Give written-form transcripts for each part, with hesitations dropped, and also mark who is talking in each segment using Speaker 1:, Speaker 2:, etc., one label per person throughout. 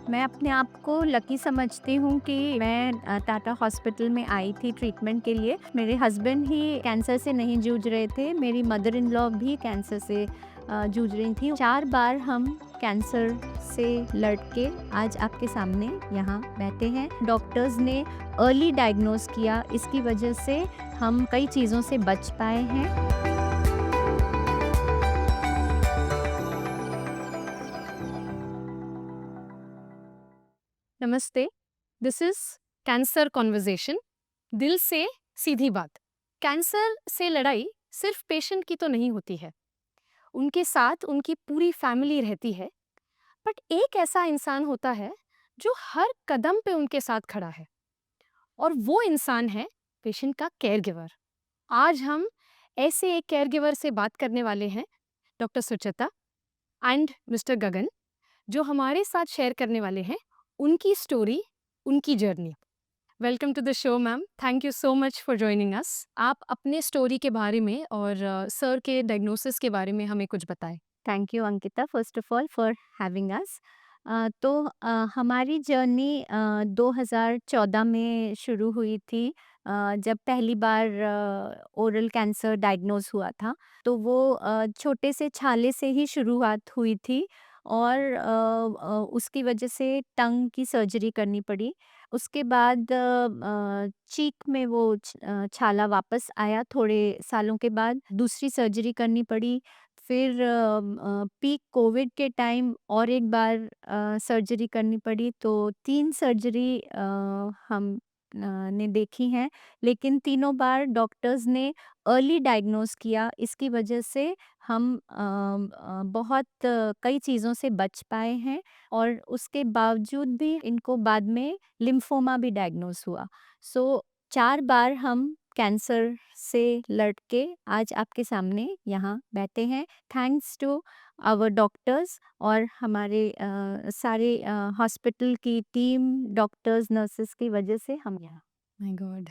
Speaker 1: मैं अपने आप को लकी समझती हूँ कि मैं टाटा हॉस्पिटल में आई थी ट्रीटमेंट के लिए। मेरे हस्बैंड ही कैंसर से नहीं जूझ रहे थे, मेरी मदर इन लॉ भी कैंसर से जूझ रही थी। 4 बार हम कैंसर से लड़ के आज आपके सामने यहाँ बैठे हैं। डॉक्टर्स ने अर्ली डायग्नोज किया, इसकी वजह से हम कई चीज़ों से बच पाए हैं।
Speaker 2: नमस्ते। This is cancer conversation. दिल से सीधी बात। कैंसर से लड़ाई सिर्फ पेशेंट की तो नहीं होती है, उनके साथ उनकी पूरी फैमिली रहती है। बट एक ऐसा इंसान होता है जो हर कदम पे उनके साथ खड़ा है, और वो इंसान है पेशेंट का केयर गिवर। आज हम ऐसे एक केयर गिवर से बात करने वाले हैं, डॉक्टर सुचिता एंड मिस्टर गगन, जो हमारे साथ शेयर करने वाले हैं उनकी स्टोरी, उनकी journey. Welcome to the show ma'am, thank you so much for joining us. आप अपने स्टोरी के बारे में और सर के डायग्नोसिस के बारे में हमें कुछ बताएं।
Speaker 1: Thank you Ankita first of all for having us. हमारी जर्नी 2014 में शुरू हुई थी, जब पहली बार ओरल कैंसर डायग्नोज हुआ था। तो वो छोटे से छाले से ही शुरुआत हुई थी और उसकी वजह से टंग की सर्जरी करनी पड़ी। उसके बाद चीक में वो छाला वापस आया, थोड़े सालों के बाद दूसरी सर्जरी करनी पड़ी। फिर पीक कोविड के टाइम और एक बार सर्जरी करनी पड़ी, तो 3 सर्जरी हम ने देखी हैं, लेकिन तीनों बार डॉक्टर्स ने अर्ली डायग्नोज किया, इसकी वजह से हम बहुत कई चीज़ों से बच पाए हैं और उसके बावजूद भी इनको बाद में लिम्फोमा भी डायग्नोज हुआ। सो 4 बार हम कैंसर से लड़ के आज आपके सामने यहाँ बैठे हैं, थैंक्स टू आवर डॉक्टर्स और हमारे सारे हॉस्पिटल की टीम, डॉक्टर्स, नर्सेस की वजह से हम यहाँ।
Speaker 2: My god,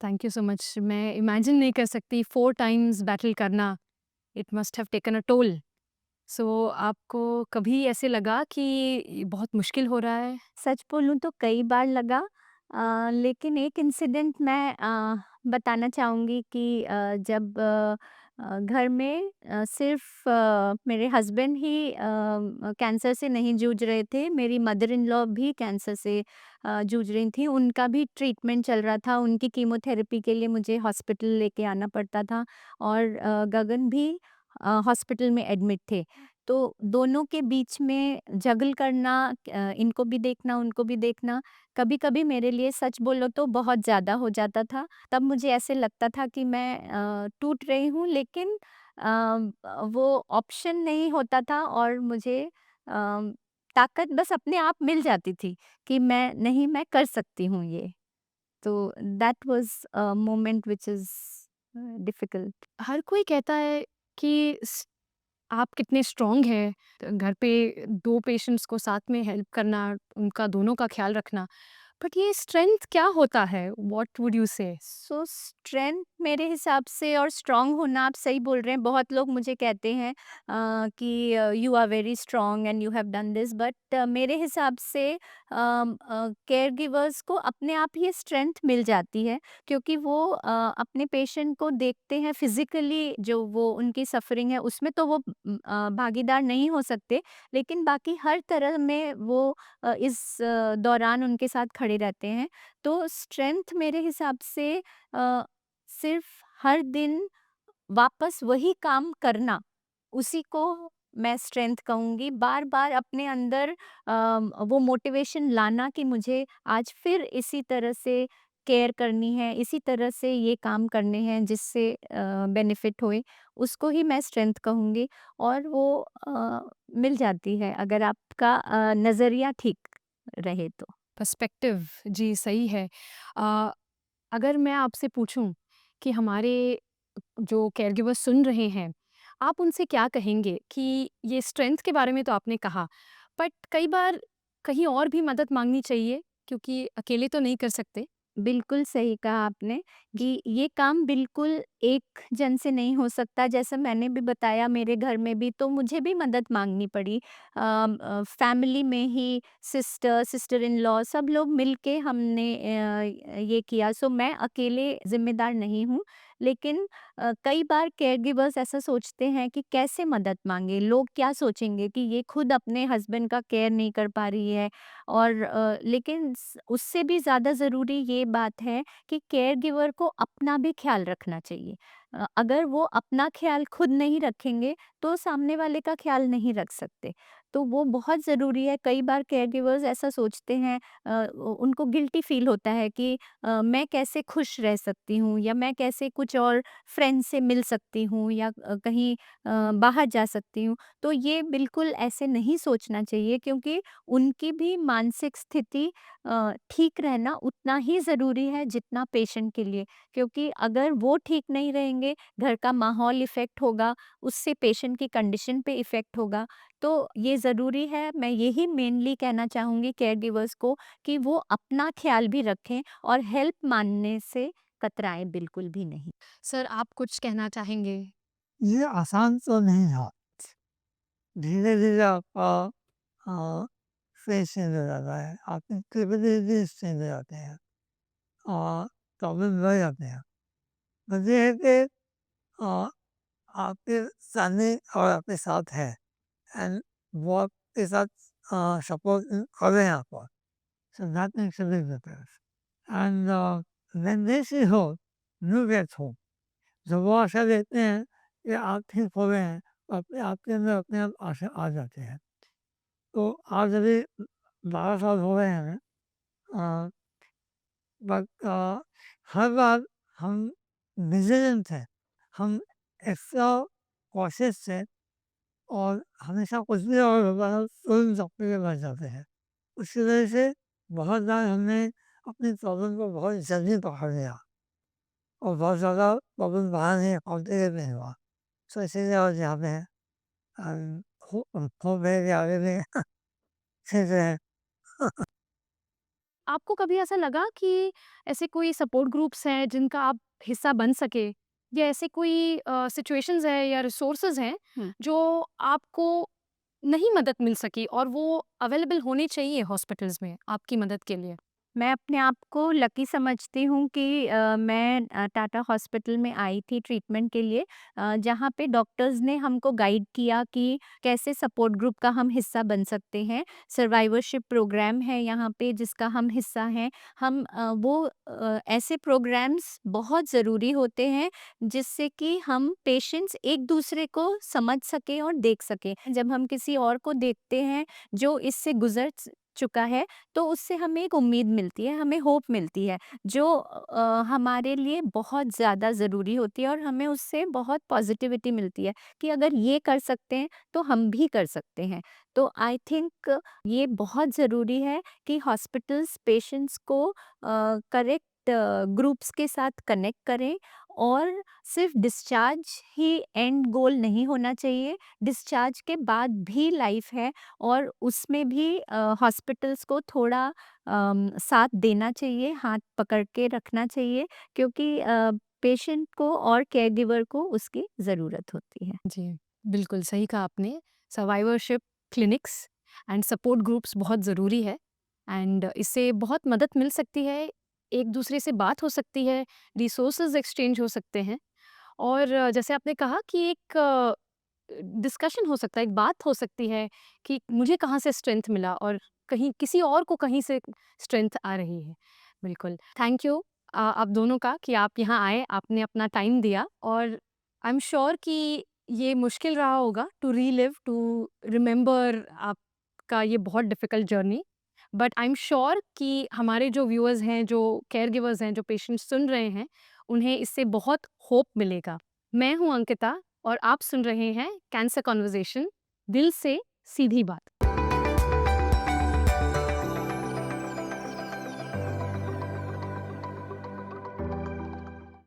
Speaker 2: thank you so much. मैं इमेजिन नहीं कर सकती 4 टाइम्स बैटल करना। It must have taken a toll. So आपको कभी ऐसे लगा कि ये बहुत मुश्किल हो रहा है?
Speaker 1: सच बोलूँ तो कई बार लगा, लेकिन एक इंसिडेंट मैं बताना चाहूँगी कि जब घर में सिर्फ मेरे हस्बैंड ही कैंसर से नहीं जूझ रहे थे, मेरी मदर इन लॉ भी कैंसर से जूझ रही थी। उनका भी ट्रीटमेंट चल रहा था, उनकी कीमोथेरेपी के लिए मुझे हॉस्पिटल लेके आना पड़ता था और गगन भी हॉस्पिटल में एडमिट थे। तो दोनों के बीच में जगल करना, इनको भी देखना, उनको भी देखना, कभी-कभी मेरे लिए सच बोलो तो बहुत ज़्यादा हो जाता था। तब मुझे ऐसे लगता था कि मैं टूट रही हूँ, लेकिन वो ऑप्शन नहीं होता था और मुझे ताकत बस अपने आप मिल जाती थी कि मैं कर सकती हूँ ये। तो that was a moment which is difficult.
Speaker 2: हर कोई कहता है कि आप कितने स्ट्रांग हैं, घर पे 2 पेशेंट्स को साथ में हेल्प करना, उनका दोनों का ख़्याल रखना। बट ये स्ट्रेंथ क्या होता है? व्हाट वुड यू से?
Speaker 1: सो स्ट्रेंथ मेरे हिसाब से और स्ट्रांग होना, आप सही बोल रहे हैं। बहुत लोग मुझे कहते हैं कि you are very strong and you have done this, but मेरे हिसाब से केयर गिवर्स को अपने आप ही स्ट्रेंथ मिल जाती है, क्योंकि वो अपने पेशेंट को देखते हैं फिजिकली, जो वो उनकी सफरिंग है उसमें तो वो भागीदार नहीं हो सकते, लेकिन बाकी हर तरह में वो इस दौरान उनके साथ खड़े रहते हैं। तो स्ट्रेंथ मेरे हिसाब से अ, सिर्फ हर दिन वापस वही काम करना, उसी को मैं स्ट्रेंथ कहूँगी। बार-बार अपने अंदर वो मोटिवेशन लाना कि मुझे आज फिर इसी तरह से केयर करनी है, इसी तरह से ये काम करने हैं जिससे बेनिफिट होए, उसको ही मैं स्ट्रेंथ कहूँगी। और वो मिल जाती है अगर आपका नज़रिया ठीक रहे तो।
Speaker 2: पर्सपेक्टिव, जी सही है। अ, अगर मैं आपसे पूछूं कि हमारे जो केयरगिवर्स सुन रहे हैं, आप उनसे क्या कहेंगे कि ये स्ट्रेंथ के बारे में तो आपने कहा, बट कई बार कहीं और भी मदद मांगनी चाहिए, क्योंकि अकेले तो नहीं कर सकते।
Speaker 1: बिल्कुल सही कहा आपने कि ये काम बिल्कुल एक जन से नहीं हो सकता। जैसा मैंने भी बताया मेरे घर में भी तो मुझे भी मदद माँगनी पड़ी। फैमिली में ही सिस्टर इन लॉ सब लोग मिलके हमने ये किया। सो मैं अकेले ज़िम्मेदार नहीं हूँ। लेकिन कई बार केयरगिवर्स ऐसा सोचते हैं कि कैसे मदद माँगे? लोग क्या सोचेंगे कि ये खुद अपने हस्बैंड का केयर नहीं कर पा रही है। और लेकिन उससे भी ज़्यादा ज़रूरी ये बात है कि केयर गिवर को अपना भी ख्याल रखना चाहिए। अगर वो अपना ख्याल खुद नहीं रखेंगे तो सामने वाले का ख्याल नहीं रख सकते। तो वो बहुत ज़रूरी है। कई बार केयर गिवर्स ऐसा सोचते हैं, उनको गिल्टी फील होता है कि मैं कैसे खुश रह सकती हूँ या मैं कैसे कुछ और फ्रेंड्स से मिल सकती हूँ या कहीं बाहर जा सकती हूँ। तो ये बिल्कुल ऐसे नहीं सोचना चाहिए क्योंकि उनकी भी मानसिक स्थिति ठीक रहना उतना ही ज़रूरी है जितना पेशेंट के लिए। क्योंकि अगर वो ठीक नहीं रहेंगे, घर का माहौल इफ़ेक्ट होगा, उससे पेशेंट की कंडीशन पे इफ़ेक्ट होगा। तो ये ज़रूरी है, मैं यही मेनली कहना चाहूँगी केयरगिवर्स को कि वो अपना ख़्याल भी रखें और हेल्प माँगने से कतराएँ बिल्कुल भी नहीं।
Speaker 2: सर, आप कुछ कहना चाहेंगे?
Speaker 3: ये आसान तो नहीं था। धीरे-धीरे आपका अ, फेस चेंज हो जाता है, आपकी कैपेबिलिटीज़ चेंज हो जाते हैं और प्रॉब्लम बढ़ जाते हैं। बस ये है कि अ, आपके सामने और आपके साथ है एंड वो आपके साथ सपोर्ट कर रहे हैं आपको। So that makes a big difference and when they see hope, you get hope. जब वो आशा देते हैं कि आप ठीक हो गए हैं, तो अपने आपके अंदर अपने आप आशा आ जाते हैं। तो आज अभी 12 साल हो गए हैं हमें। अ, बट हर बार हम विजिलेंट थे, हम एक्स्ट्रा कॉशियस थे और हमेशा कुछ भी और होता है तुरंत डॉक्टर के पास जाते हैं। उसकी वजह से बहुत बार हमने अपनी प्रॉब्लम को बहुत जल्दी पकड़ लिया और बहुत ज़्यादा प्रॉब्लम बाहर नहीं कॉम्प्लिकेट नहीं हुआ। सो इसीलिए आज यहाँ पे हैं। होप है कि आगे भी ठीक रहे।
Speaker 2: आपको कभी ऐसा लगा कि ऐसे कोई सपोर्ट ग्रुप्स हैं जिनका आप हिस्सा बन सके? या ऐसे कोई सिचुएशंस हैं या रिसोर्सेज़ हैं
Speaker 1: हुँ।
Speaker 2: जो आपको नहीं मदद मिल सकी और वो अवेलेबल होने चाहिए हॉस्पिटल्स में आपकी मदद के लिए?
Speaker 1: मैं अपने आप को लकी समझती हूँ कि मैं टाटा हॉस्पिटल में आई थी ट्रीटमेंट के लिए, जहाँ पे डॉक्टर्स ने हमको गाइड किया कि कैसे सपोर्ट ग्रुप का हम हिस्सा बन सकते हैं। सर्वाइवरशिप प्रोग्राम है यहाँ पे जिसका हम हिस्सा हैं। हम ऐसे प्रोग्राम्स बहुत ज़रूरी होते हैं जिससे कि हम पेशेंट्स एक दूसरे को समझ सकें और देख सकें। जब हम किसी और को देखते हैं जो इससे गुज़र चुका है तो उससे हमें एक उम्मीद मिलती है, हमें होप मिलती है, जो हमारे लिए बहुत ज़्यादा ज़रूरी होती है और हमें उससे बहुत पॉज़िटिविटी मिलती है कि अगर ये कर सकते हैं, तो हम भी कर सकते हैं। तो आई थिंक ये बहुत ज़रूरी है कि हॉस्पिटल्स पेशेंट्स को करेक्ट ग्रुप्स के साथ कनेक्ट करें और सिर्फ डिस्चार्ज ही एंड गोल नहीं होना चाहिए, डिस्चार्ज के बाद भी लाइफ है और उसमें भी हॉस्पिटल्स को थोड़ा साथ देना चाहिए, हाथ पकड़ के रखना चाहिए क्योंकि पेशेंट को और केयरगिवर को उसकी ज़रूरत होती है।
Speaker 2: जी, बिल्कुल सही कहा आपने। Survivorship clinics and support groups बहुत ज़रूरी है एंड इससे बहुत मदद मिल सकती है, एक-दूसरे से बात हो सकती है, रिसोर्सेज़ एक्सचेंज हो सकते हैं और जैसे आपने कहा कि एक डिस्कशन हो सकता है, एक बात हो सकती है कि मुझे कहाँ से स्ट्रेंथ मिला और कहीं किसी और को कहीं से स्ट्रेंथ आ रही है। बिल्कुल, थैंक यू आप दोनों का कि आप यहाँ आए, आपने अपना टाइम दिया और आई एम श्योर कि ये मुश्किल रहा होगा टू रीलिव, टू रिमेंबर आपका ये बहुत difficult journey. But I am sure कि हमारे जो व्यूअर्स हैं, जो केयरगिवर्स हैं, जो पेशेंट्स सुन रहे हैं, उन्हें इससे बहुत होप मिलेगा। मैं हूँ अंकिता और आप सुन रहे हैं कैंसर कन्वर्सेशन, दिल से सीधी बात।